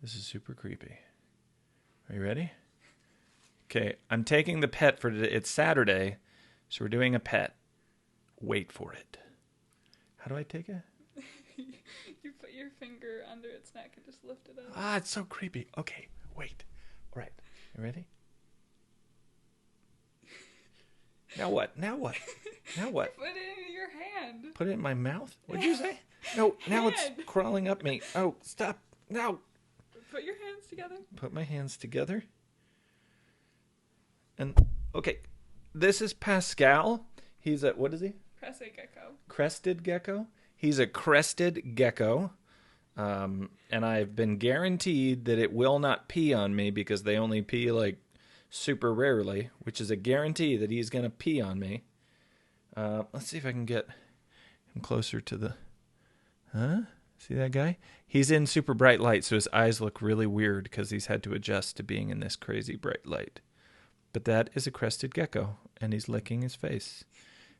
This is super creepy. Are you ready? Okay, I'm taking the pet for today. It's Saturday, so we're doing a pet. Wait for it. How do I take it? You put your finger under its neck and just lift it up. Ah, it's so creepy. Okay, wait. All right, you ready? Now what? Now what? Now what? Put it in your hand. Put it in my mouth? What'd you say? No, now it's crawling up me. Oh, stop. No. Put your hands together. Put my hands together. And, okay, this is Pascal. He's a, what is he? Crested gecko. Crested gecko. He's a crested gecko. And I've been guaranteed that it will not pee on me because they only pee like super rarely, which is a guarantee that he's going to pee on me. Let's see if I can get him closer to the... Huh? See that guy? He's in super bright light, so his eyes look really weird because he's had to adjust to being in this crazy bright light. But that is a crested gecko, and he's licking his face.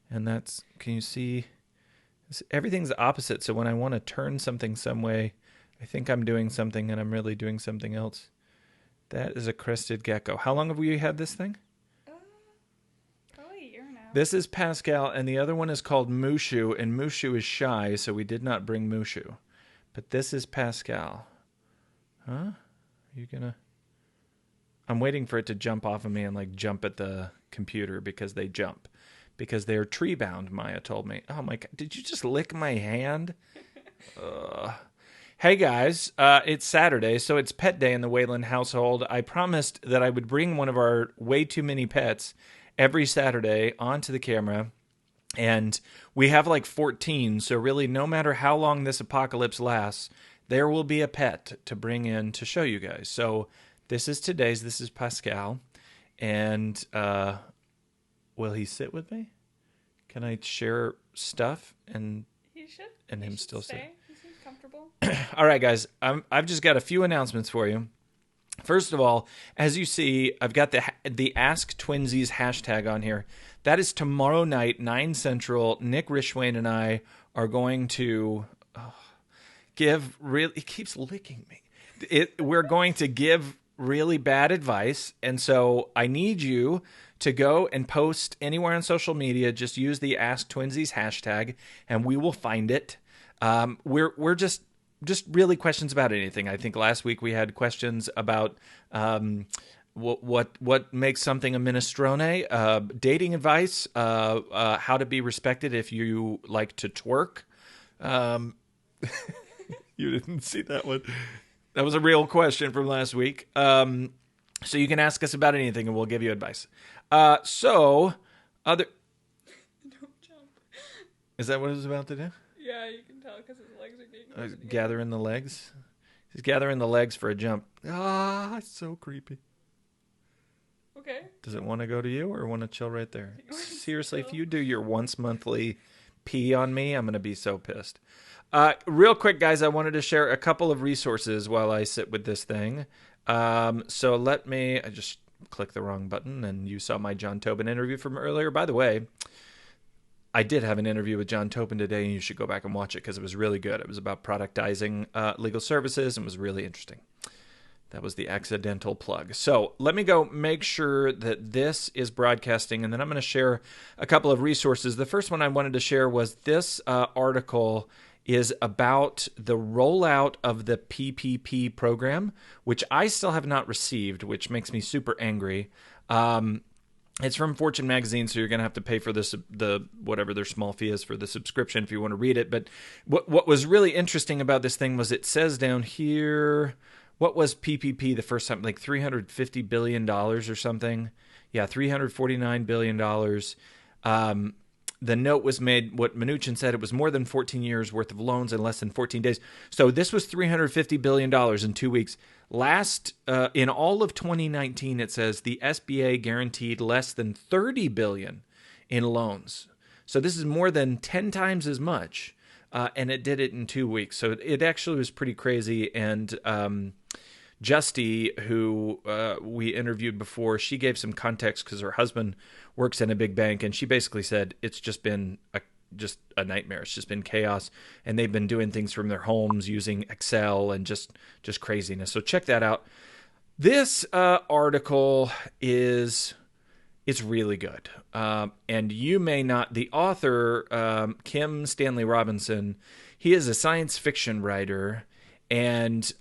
And that's... Can you see... Everything's opposite, so when I want to turn something some way, I think I'm doing something and I'm really doing something else. That is a crested gecko. How long have we had this thing? Probably a year now. This is Pascal, and the other one is called Mushu, and Mushu is shy, so we did not bring Mushu. But this is Pascal. Huh? Are you gonna... I'm waiting for it to jump off of me and like jump at the computer because they jump. Because they're tree bound, Maya told me. Oh my God, did you just lick my hand? Hey guys, it's Saturday, so it's pet day in the Wayland household. I promised that I would bring one of our way too many pets every Saturday onto the camera. And we have like 14, so really no matter how long this apocalypse lasts, there will be a pet to bring in to show you guys. So this is today's, this is Pascal. And will he sit with me? Can I share stuff and He should. and He him should still stay. He seems comfortable. All right, guys. I've just got a few announcements for you. First of all, as you see, I've got the Ask Twinsies hashtag on here. That is tomorrow night, 9 Central. Nick Rishwain and I are going to give really... He keeps licking me. We're going to give really bad advice, and so I need you to go and post anywhere on social media. Just use the Ask Twinsies hashtag, and we will find it. We're just really questions about anything. I think last week we had questions about what makes something a minestrone, dating advice, how to be respected if you like to twerk. You didn't see that one. That was a real question from last week. So you can ask us about anything and we'll give you advice. Don't jump. Is that what it was about to do? Yeah, you can tell because his legs are getting Gathering the legs? He's gathering the legs for a jump. Ah, it's so creepy. Okay. Does it want to go to you or want to chill right there? Seriously, chill. if you do your once monthly pee on me, I'm going to be so pissed. Real quick, guys, I wanted to share a couple of resources while I sit with this thing. So I just clicked the wrong button and you saw my John Tobin interview from earlier. By the way, I did have an interview with John Tobin today, and you should go back and watch it because it was really good. It was about productizing legal services and was really interesting. That was the accidental plug. So let me go make sure that this is broadcasting, and then I'm going to share a couple of resources. The first one I wanted to share was this article is about the rollout of the PPP program, which I still have not received, which makes me super angry. It's from Fortune magazine, so you're going to have to pay for this, whatever their small fee is for the subscription if you want to read it. But what was really interesting about this thing was it says down here, what was PPP the first time? Like $350 billion or something. Yeah, $349 billion. The note was made, what Mnuchin said, it was more than 14 years worth of loans in less than 14 days. So this was $350 billion in 2 weeks. In all of 2019, it says the SBA guaranteed less than $30 billion in loans. So this is more than 10 times as much, and it did it in 2 weeks. So it actually was pretty crazy. And Justy, who we interviewed before, she gave some context because her husband works in a big bank, and she basically said it's just been a just a nightmare. It's just been chaos, and they've been doing things from their homes using Excel and just craziness. So check that out. This article is it's really good, and you may not. The author, Kim Stanley Robinson, he is a science fiction writer, and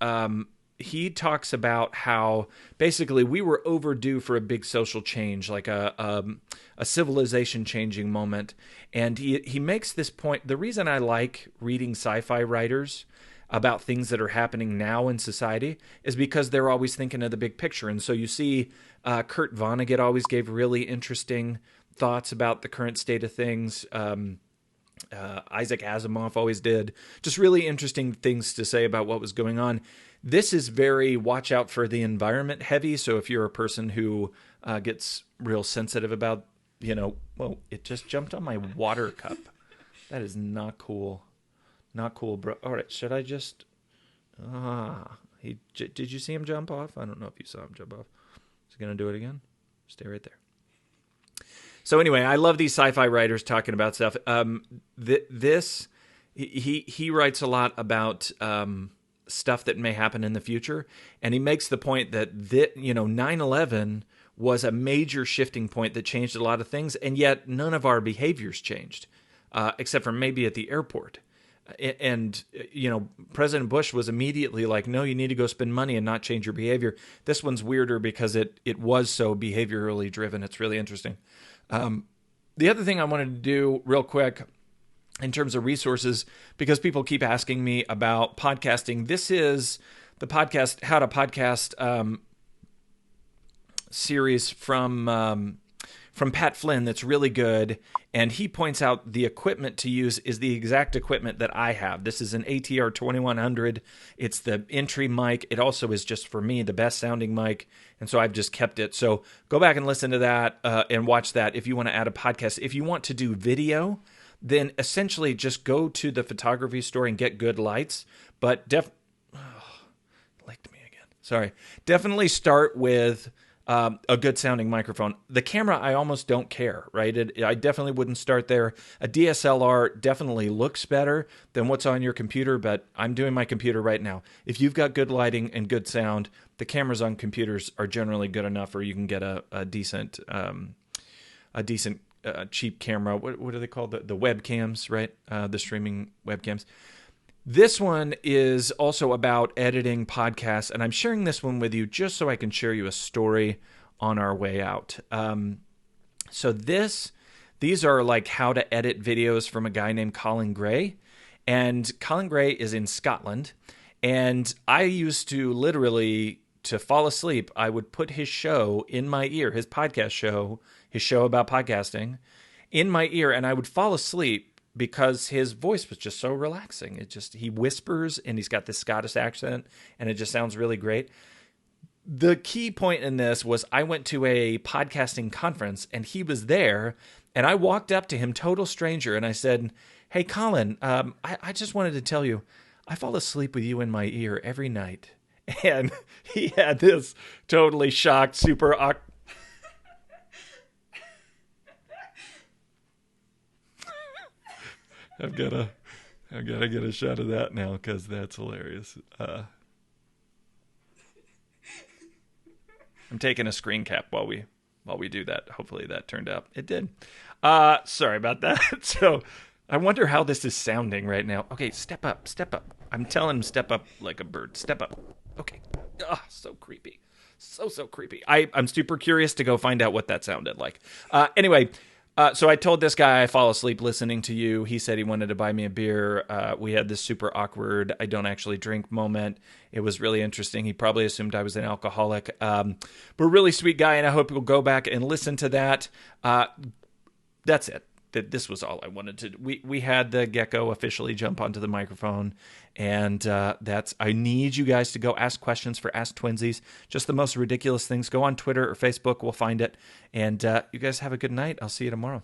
he talks about how basically we were overdue for a big social change, like a civilization changing moment. And he makes this point. The reason I like reading sci-fi writers about things that are happening now in society is because they're always thinking of the big picture. And so you see Kurt Vonnegut always gave really interesting thoughts about the current state of things. Isaac Asimov always did. Just really interesting things to say about what was going on. This is very watch out for the environment heavy. So if you're a person who gets real sensitive about, whoa, it just jumped on my water cup. That is not cool. Not cool, bro. All right, should I just... did you see him jump off? I don't know if you saw him jump off. Is he going to do it again? Stay right there. So anyway, I love these sci-fi writers talking about stuff. He writes a lot about stuff that may happen in the future, and he makes the point that 9/11 was a major shifting point that changed a lot of things, and yet none of our behaviors changed, except for maybe at the airport. And, President Bush was immediately like, no, you need to go spend money and not change your behavior. This one's weirder because it was so behaviorally driven. It's really interesting. The other thing I wanted to do real quick in terms of resources, because people keep asking me about podcasting. This is the podcast, How to Podcast series from Pat Flynn that's really good. And he points out the equipment to use is the exact equipment that I have. This is an ATR 2100. It's the entry mic. It also is just for me the best sounding mic. And so I've just kept it. So go back and listen to that and watch that if you want to add a podcast. If you want to do video, then essentially just go to the photography store and get good lights. But licked me again. Sorry. Definitely start with a good sounding microphone. The camera, I almost don't care, right? I definitely wouldn't start there. A DSLR definitely looks better than what's on your computer, but I'm doing my computer right now. If you've got good lighting and good sound, the cameras on computers are generally good enough, or you can get a decent cheap camera. What are they called? The webcams, right? The streaming webcams. This one is also about editing podcasts, and I'm sharing this one with you just so I can share you a story on our way out. So these are like how to edit videos from a guy named Colin Gray, and Colin Gray is in Scotland, and I used to literally, to fall asleep, I would put his show in my ear, his podcast show, his show about podcasting, in my ear, and I would fall asleep because his voice was just so relaxing. He whispers and he's got this Scottish accent and it just sounds really great. The key point in this was I went to a podcasting conference and he was there, and I walked up to him, total stranger, and I said, "Hey, Colin, I just wanted to tell you, I fall asleep with you in my ear every night." And he had this totally shocked, super awkward. I've got to get a shot of that now because that's hilarious. I'm taking a screen cap while we do that. Hopefully that turned out. It did. Sorry about that. So I wonder how this is sounding right now. Okay, step up. I'm telling him step up like a bird. Step up. Okay. So creepy. So creepy. I'm super curious to go find out what that sounded like. Anyway. So I told this guy I fall asleep listening to you. He said he wanted to buy me a beer. We had this super awkward, I don't actually drink moment. It was really interesting. He probably assumed I was an alcoholic. But really sweet guy, and I hope you'll go back and listen to that. That's it. This was all I wanted to do. We had the Gecko officially jump onto the microphone, and I need you guys to go ask questions for Ask Twinsies. Just the most ridiculous things. Go on Twitter or Facebook. We'll find it. And you guys have a good night. I'll see you tomorrow.